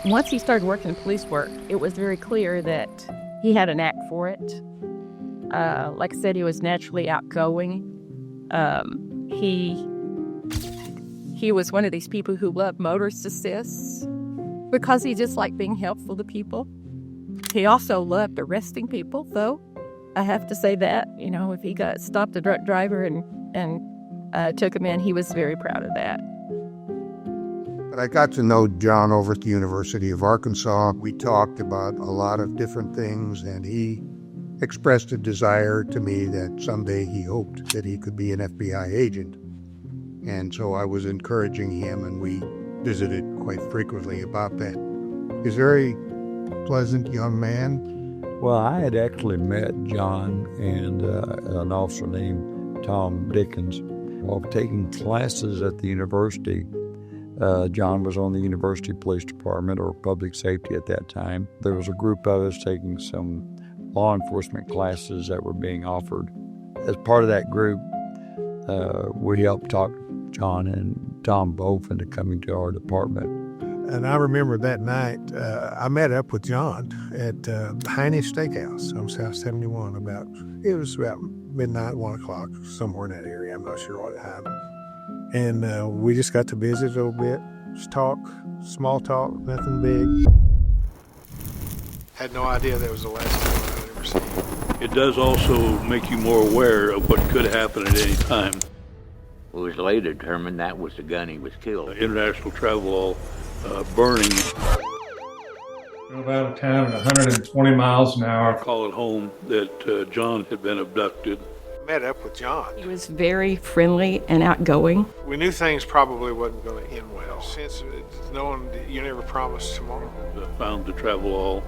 Once he started working police work, it was very clear that he had a knack for it. Like I said, he was naturally outgoing. He was one of these people who loved motorist assists because he just liked being helpful to people. He also loved arresting people, though. I have to say that, if he stopped a drunk driver and took him in, he was very proud of that. But I got to know John over at the University of Arkansas. We talked about a lot of different things, and he expressed a desire to me that someday he hoped that he could be an FBI agent. And so I was encouraging him, and we visited quite frequently about that. He's a very pleasant young man. Well, I had actually met John and an officer named Tom Dickens while taking classes at the university. John was on the University Police Department, or public safety at that time. There was a group of us taking some law enforcement classes that were being offered. As part of that group, we helped talk John and Tom both into coming to our department. And I remember that night, I met up with John at Heine's Steakhouse on South 71. It was about midnight, 1 o'clock, somewhere in that area. I'm not sure what time. And we just got to visit a little bit, just talk, small talk, nothing big. Had no idea that was the last time I'd ever seen him. It does also make you more aware of what could happen at any time. It was later determined that was the gun he was killed. International travel law burning. Drove out of town at 120 miles an hour. Call it home that John had been abducted. Met up with John. He was very friendly and outgoing. We knew things probably wasn't going to end well, since knowing that you never promised tomorrow. Found the travel law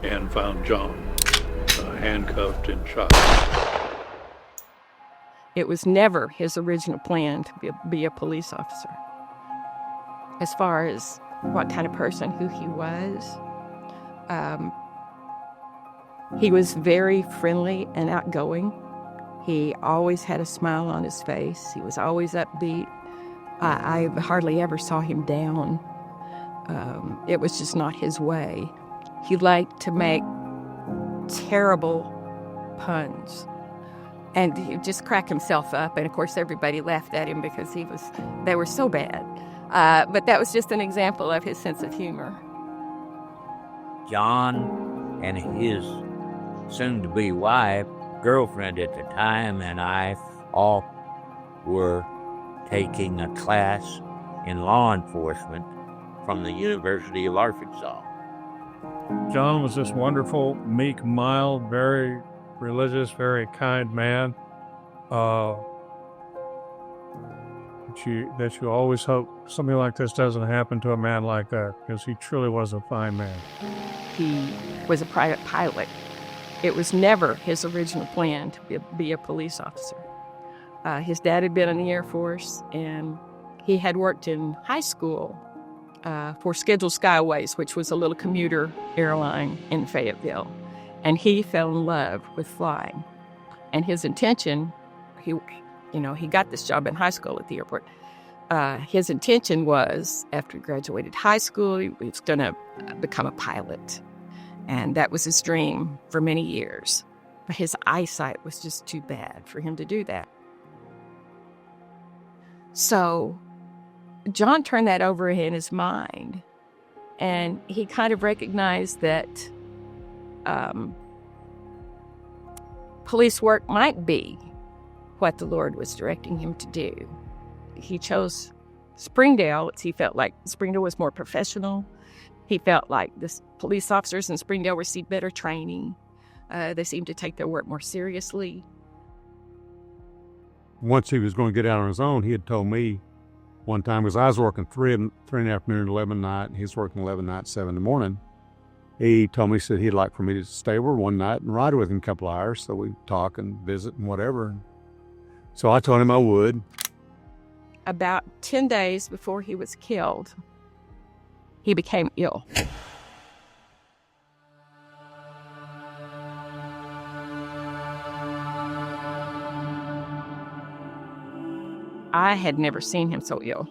and found John handcuffed and shot. It was never his original plan to be a police officer. As far as what kind of person who he was very friendly and outgoing. He always had a smile on his face. He was always upbeat. I hardly ever saw him down. It was just not his way. He liked to make terrible puns. And he'd just crack himself up. And, of course, everybody laughed at him because they were so bad. But that was just an example of his sense of humor. John and his soon-to-be wife, girlfriend at the time, and I all were taking a class in law enforcement from the University of Arkansas. John was this wonderful, meek, mild, very religious, very kind man. That you always hope something like this doesn't happen to a man like that, because he truly was a fine man. He was a private pilot. It was never his original plan to be a police officer. His dad had been in the Air Force, and he had worked in high school for Scheduled Skyways, which was a little commuter airline in Fayetteville. And he fell in love with flying. And his intention, he got this job in high school at the airport. His intention was, after he graduated high school, he was going to become a pilot. And that was his dream for many years. But his eyesight was just too bad for him to do that. So John turned that over in his mind. And he kind of recognized that police work might be what the Lord was directing him to do. He chose Springdale. He felt like Springdale was more professional. He felt like the police officers in Springdale received better training. They seemed to take their work more seriously. Once he was going to get out on his own, he had told me one time, because I was working 3 in the afternoon, 11 at night, and he was working 11 at night, 7 in the morning. He told me, he said he'd like for me to stay over one night and ride with him a couple of hours, so we'd talk and visit and whatever. So I told him I would. About 10 days before he was killed, he became ill. I had never seen him so ill.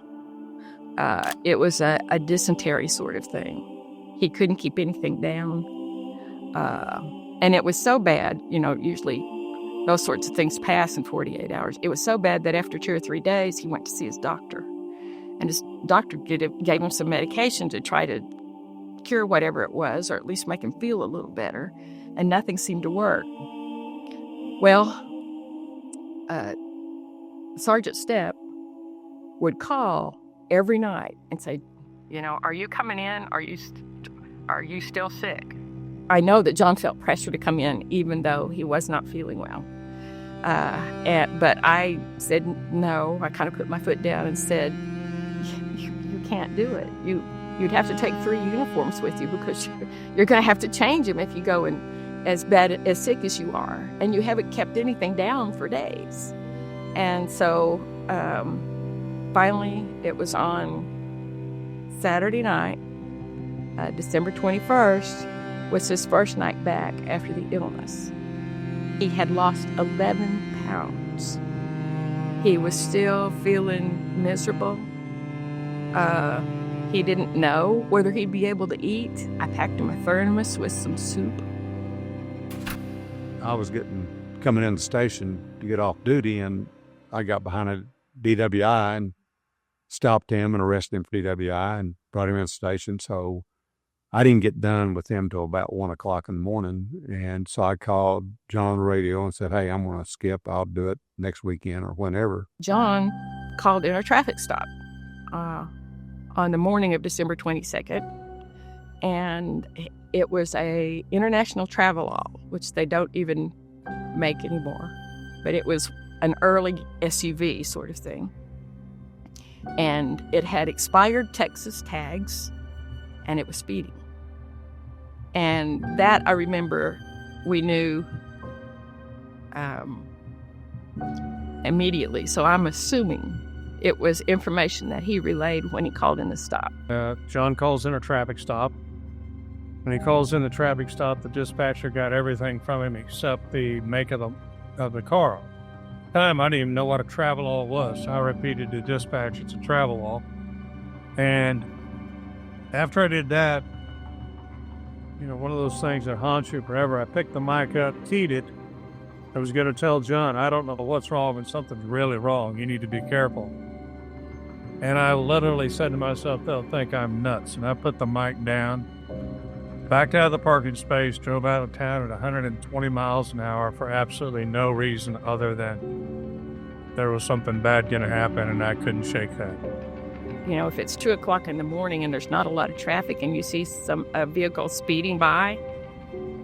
It was a dysentery sort of thing. He couldn't keep anything down. And it was so bad, usually those sorts of things pass in 48 hours. It was so bad that after 2 or 3 days, he went to see his doctor. And his doctor gave him some medication to try to cure whatever it was, or at least make him feel a little better. And nothing seemed to work. Well, Sergeant Stepp would call every night and say, are you coming in? Are you still sick? I know that John felt pressure to come in, even though he was not feeling well. But I said no. I kind of put my foot down and said, you can't do it. You'd have to take 3 uniforms with you, because you're going to have to change them if you go in as sick as you are, and you haven't kept anything down for days. And so finally, it was on Saturday night, December 21st, was his first night back after the illness. He had lost 11 pounds. He was still feeling miserable. He didn't know whether he'd be able to eat. I packed him a thermos with some soup. I was coming in the station to get off duty, and I got behind a DWI and stopped him and arrested him for DWI and brought him in the station. So I didn't get done with him till about 1 o'clock in the morning. And so I called John on the radio and said, hey, I'm going to skip. I'll do it next weekend or whenever. John called in a traffic stop on the morning of December 22nd. And it was a international travelall, which they don't even make anymore. But it was an early SUV sort of thing. And it had expired Texas tags, and it was speeding. And that, I remember, we knew immediately. So I'm assuming it was information that he relayed when he called in the stop. John calls in a traffic stop. When he calls in the traffic stop, the dispatcher got everything from him except the make of the car. At the time, I didn't even know what a travelall was. So I repeated to dispatch, it's a travelall. And after I did that, one of those things that haunts you forever, I picked the mic up, keyed it. I was going to tell John, I don't know what's wrong, but something's really wrong. You need to be careful. And I literally said to myself, they'll think I'm nuts. And I put the mic down, backed out of the parking space, drove out of town at 120 miles an hour for absolutely no reason other than there was something bad going to happen, and I couldn't shake that. If it's 2 o'clock in the morning and there's not a lot of traffic and you see a vehicle speeding by,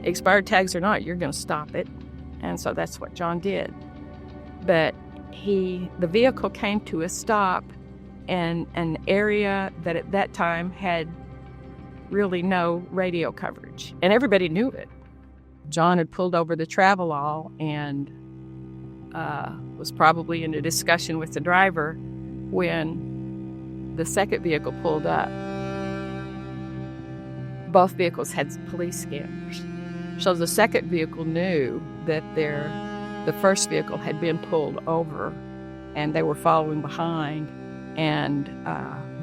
expired tags or not, you're going to stop it. And so that's what John did. But the vehicle came to a stop in an area that at that time had really no radio coverage. And everybody knew it. John had pulled over the travelall and was probably in a discussion with the driver when the second vehicle pulled up. Both vehicles had police scanners. So the second vehicle knew that the first vehicle had been pulled over and they were following behind, and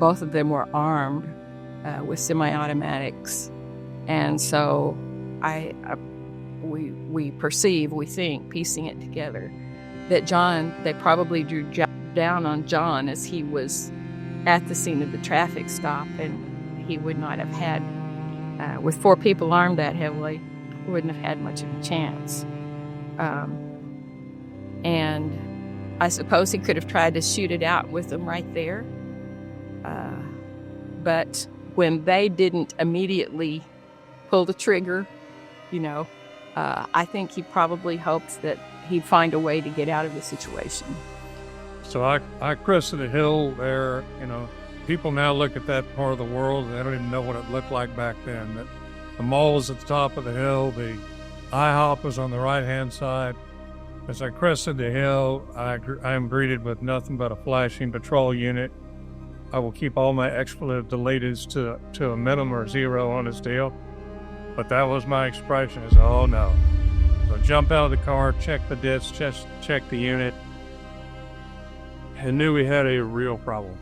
both of them were armed with semi-automatics. And so we think, piecing it together, that they probably drew down on John as he was at the scene of the traffic stop, and he would not have had, with 4 people armed that heavily, wouldn't have had much of a chance. And I suppose he could have tried to shoot it out with them right there. But when they didn't immediately pull the trigger, I think he probably hoped that he'd find a way to get out of the situation. So I crested a hill there. People now look at that part of the world and they don't even know what it looked like back then. The mall was at the top of the hill. The IHOP was on the right-hand side. As I crested the hill, I am greeted with nothing but a flashing patrol unit. I will keep all my expletive deleteds to a minimum or 0 on this deal. But that was my expression, is, oh no. So jump out of the car, check the ditch, check the unit, and knew we had a real problem.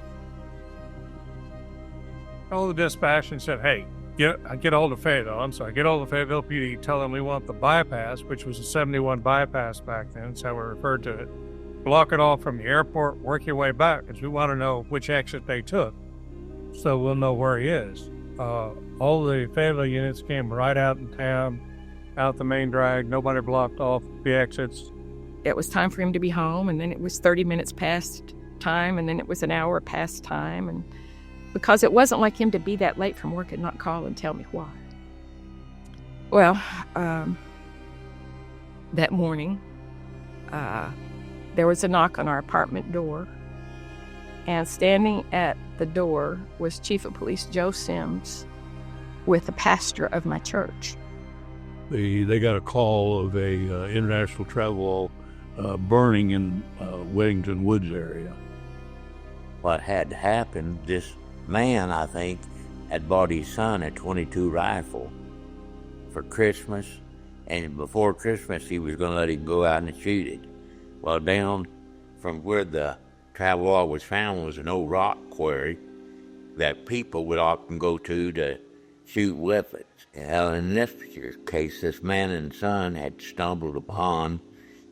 Called the dispatch and said, hey, I get hold of Fayetteville. So I get hold of Fayetteville PD, tell them we want the bypass, which was a 71 bypass back then. That's how we referred to it. Block it off from the airport, work your way back, because we want to know which exit they took, so we'll know where he is. All the Fayetteville units came right out in town, out the main drag. Nobody blocked off the exits. It was time for him to be home, and then it was 30 minutes past time, and then it was an hour past time, and because it wasn't like him to be that late from work and not call and tell me why. Well, that morning, there was a knock on our apartment door, and standing at the door was Chief of Police Joe Sims with the pastor of my church. They got a call of a international travel burning in Weddington Woods area. What had happened, this man, I think, had bought his son a .22 rifle for Christmas, and before Christmas he was going to let him go out and shoot it. Well, down from where the travel log was found was an old rock quarry that people would often go to shoot weapons. Well, in this particular case, this man and son had stumbled upon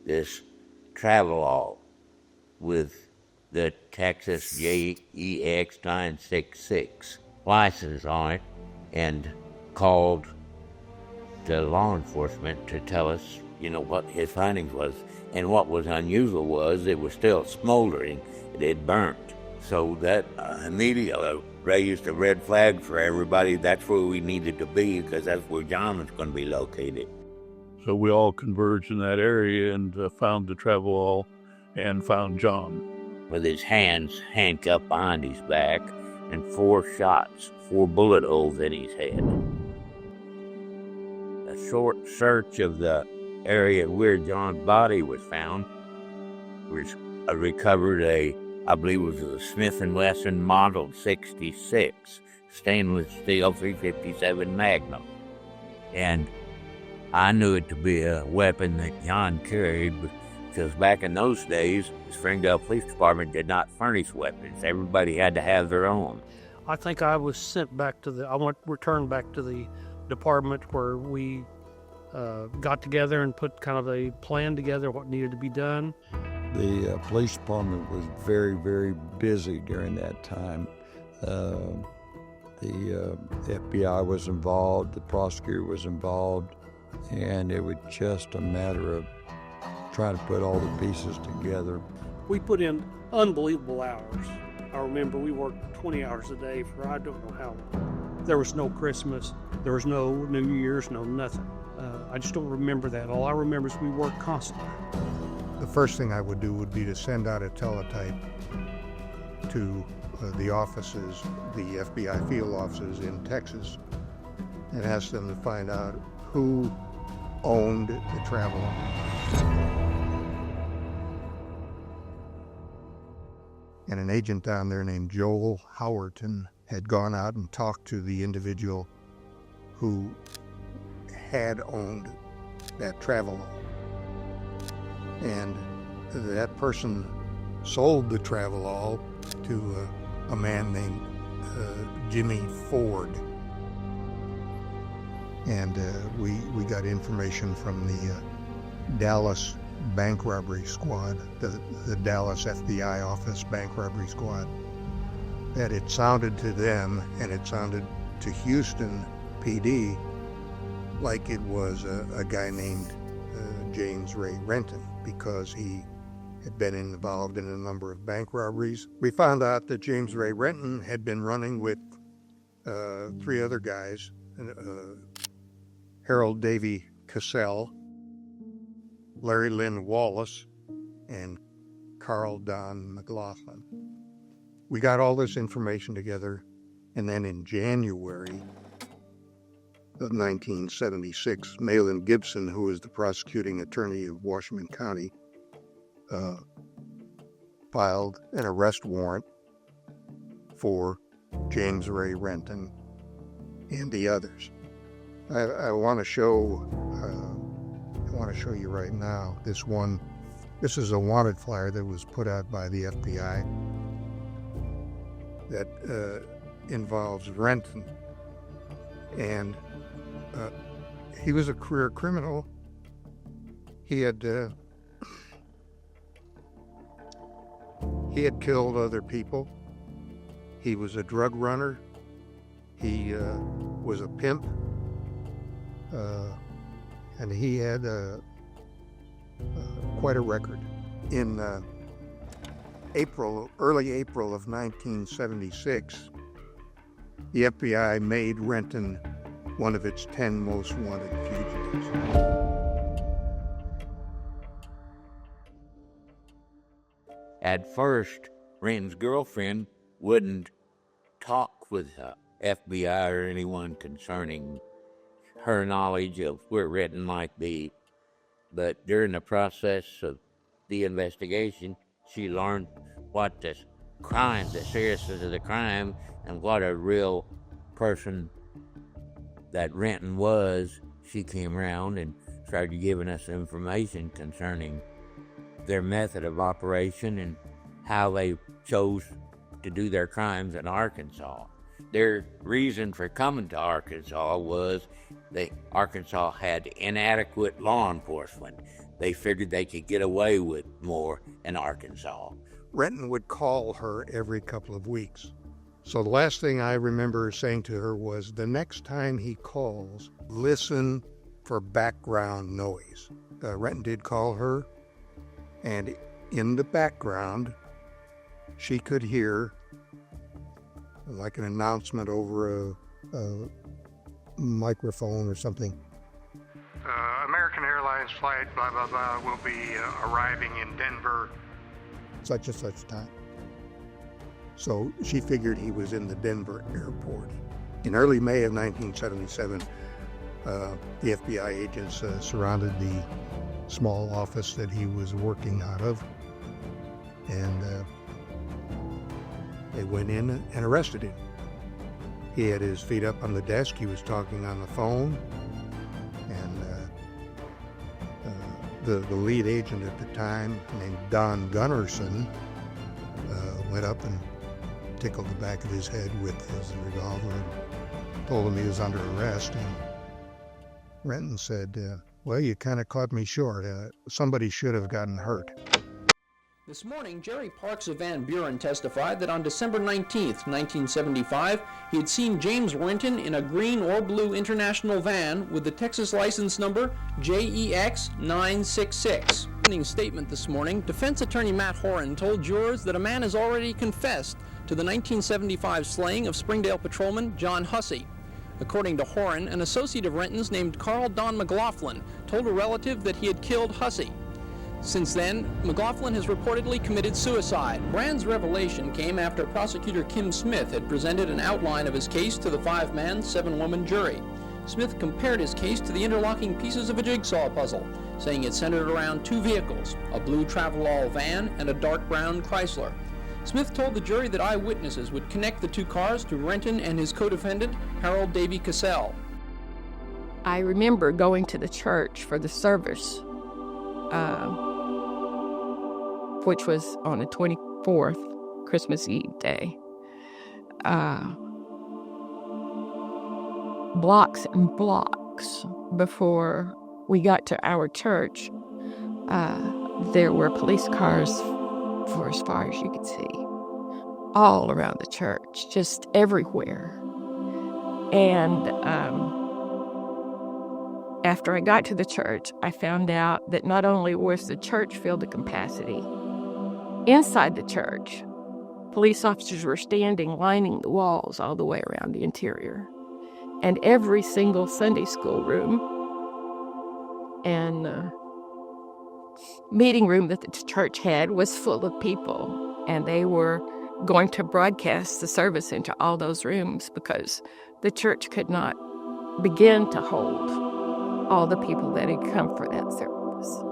this travel log with the Texas JEX 966 license on it, and called the law enforcement to tell us, what his findings was. And what was unusual was it was still smoldering. It had burnt. So that immediately raised a red flag for everybody. That's where we needed to be, because that's where John was going to be located. So we all converged in that area and found the travel hall and found John. With his hands handcuffed behind his back and 4 shots, 4 bullet holes in his head. A short search of the area where John's body was found, which recovered I believe it was a Smith & Wesson Model 66 stainless steel 357 Magnum. And I knew it to be a weapon that John carried, because back in those days, the Springdale Police Department did not furnish weapons. Everybody had to have their own. I think I was sent back to returned back to the department where we got together and put kind of a plan together, what needed to be done. The police department was very, very busy during that time. The FBI was involved, the prosecutor was involved, and it was just a matter of trying to put all the pieces together. We put in unbelievable hours. I remember we worked 20 hours a day for I don't know how long. There was no Christmas, there was no New Year's, no nothing. I just don't remember that. All I remember is we worked constantly. The first thing I would do would be to send out a teletype to the offices, the FBI field offices in Texas, and ask them to find out who owned the travel. And an agent down there named Joel Howerton had gone out and talked to the individual who had owned that travel log. And that person sold the travel all to a man named Jimmy Ford. And we got information from the Dallas bank robbery squad, the Dallas FBI office bank robbery squad, that it sounded to them and it sounded to Houston PD like it was a guy named James Ray Renton, because he had been involved in a number of bank robberies. We found out that James Ray Renton had been running with 3 other guys, Harold Davy Cassell, Larry Lynn Wallace, and Carl Don McLaughlin. We got all this information together, and then in January of 1976, Malin Gibson, who was the prosecuting attorney of Washington County, filed an arrest warrant for James Ray Renton and the others. I want to show you right now this one. This is a wanted flyer that was put out by the FBI that involves Renton. And he was a career criminal. He had killed other people. He was a drug runner. He was a pimp. And he had quite a record. In early April of 1976, the FBI made Renton one of its 10 most wanted fugitives. At first, Renton's girlfriend wouldn't talk with the FBI or anyone concerning her knowledge of where Renton might be. But during the process of the investigation, she learned what the seriousness of the crime, and what a real person that Renton was. She came around and started giving us information concerning their method of operation and how they chose to do their crimes in Arkansas. Their reason for coming to Arkansas was that Arkansas had inadequate law enforcement. They figured they could get away with more in Arkansas. Renton would call her every couple of weeks. So the last thing I remember saying to her was, the next time he calls, listen for background noise. Renton did call her, and in the background, she could hear like an announcement over a microphone or something. American Airlines flight, blah, blah, blah, will be arriving in Denver such and such time. So she figured he was in the Denver airport. In early May of 1977, the FBI agents surrounded the small office that he was working out of, and they went in and arrested him. He had his feet up on the desk. He was talking on the phone, and the lead agent at the time, named Don Gunnarsson, went up and tickled the back of his head with his revolver and told him he was under arrest. And Renton said, well, you kind of caught me short. Somebody should have gotten hurt. This morning, Jerry Parks of Van Buren testified that on December 19th, 1975, he had seen James Renton in a green or blue international van with the Texas license number JEX 966. In a statement this morning, defense attorney Matt Horan told jurors that a man has already confessed to the 1975 slaying of Springdale patrolman John Hussey. According to Horan, an associate of Renton's named Carl Don McLaughlin told a relative that he had killed Hussey. Since then, McLaughlin has reportedly committed suicide. Brand's revelation came after prosecutor Kim Smith had presented an outline of his case to the 5-man, 7-woman jury. Smith compared his case to the interlocking pieces of a jigsaw puzzle, saying it centered around 2 vehicles, a blue Travelall van and a dark brown Chrysler. Smith told the jury that eyewitnesses would connect the 2 cars to Renton and his co-defendant, Harold Davy Cassell. I remember going to the church for the service, which was on the 24th, Christmas Eve day. Blocks and blocks before we got to our church, there were police cars for as far as you could see, all around the church, just everywhere. And after I got to the church, I found out that not only was the church filled to capacity, inside the church, police officers were standing lining the walls all the way around the interior. And every single Sunday school room and meeting room that the church had was full of people. And they were going to broadcast the service into all those rooms because the church could not begin to hold all the people that had come for that service.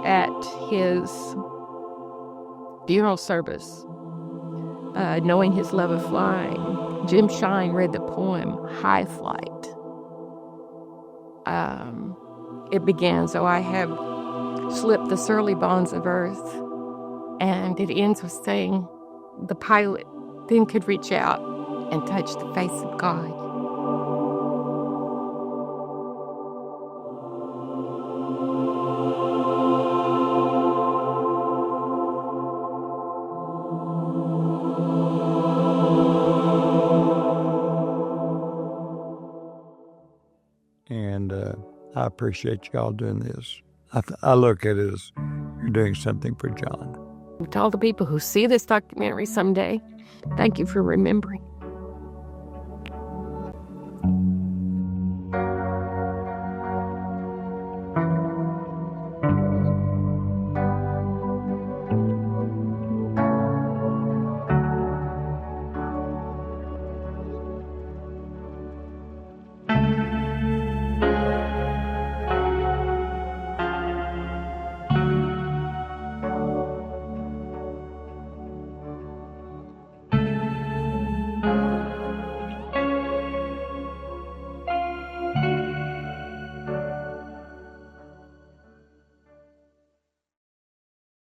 At his funeral service, knowing his love of flying, Jim Shine read the poem High Flight. it began. So I have slipped the surly bonds of earth, and it ends with saying, the pilot then could reach out and touch the face of God. And I appreciate y'all doing this. I look at it as you're doing something for John. To all the people who see this documentary someday, thank you for remembering.